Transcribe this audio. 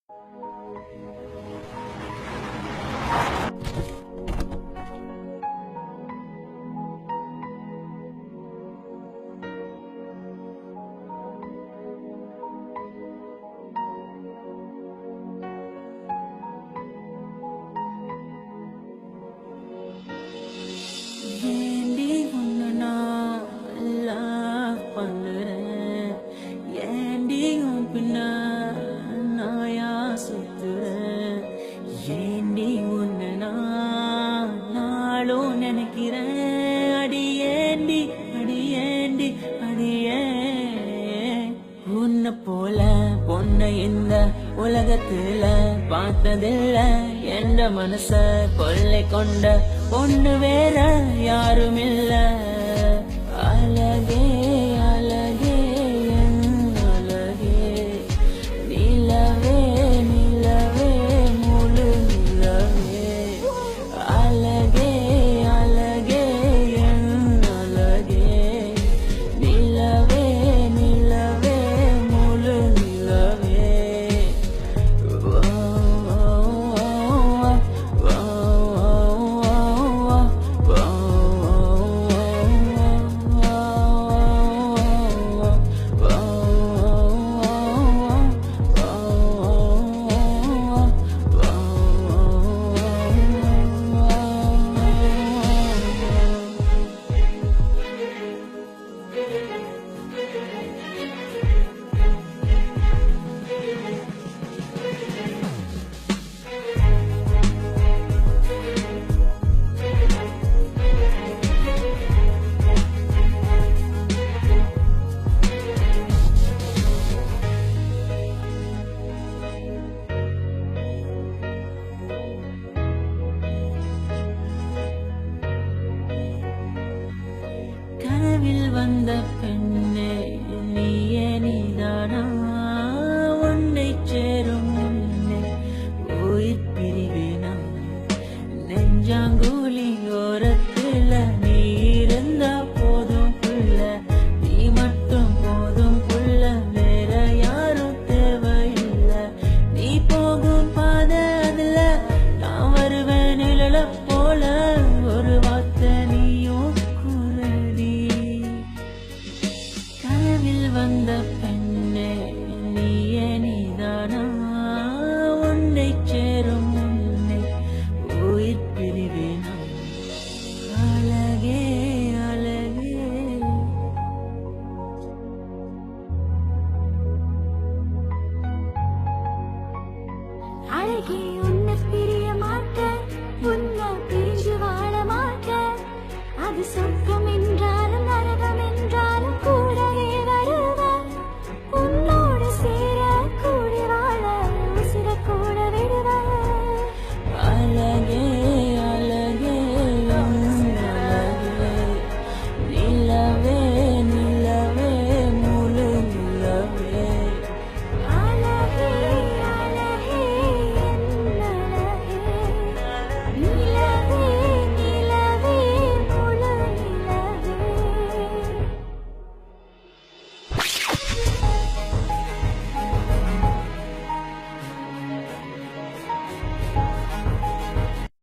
ஏண்டி உன்னை நான் love பண்ணுறேன், ஏண்டி உன் பின்ன நாயா சுத்துறேன், ஏண்டி உன்னை நான் நாளும் நினைக்கிறேன், அடியேண்டி அடியேண்டி அடியே உன்னை போல பொண்ணை இந்த உலகத்துல பார்த்ததில்ல, என்ற மனச கொள்ளை கொண்ட பொண்ணு வேற யாரும் இல்ல. அழகே அழகே என் அழகே, நிலவே நிலவே முழு நிலவே, அழகே அழகே என் அழகே, நிலவே நிலவே முழு நிலவே. கனவில் வந்த பெண்ணே நீயே நீதானா, உன்னை சேரும் முன்னே உயிர் பிரிவேனா, நெஞ்சாங்குழி ஓரத்துல நீ இருந்தா போதும் புள்ள, நீ மட்டும் போதும் புள்ள, வேற யாரும் தேவையில்லை, நீ போகும் பாதை அதுல நான் வருவேன் நிழல போல, ஒரு வார்த்தை நீயும் குரடி. கனவில் வந்த பெண்ணே நீயே நீதானா, உன்னை சேரும் முன்னே உயிர் பிரிவேனா, அழகே அழகே. அழகே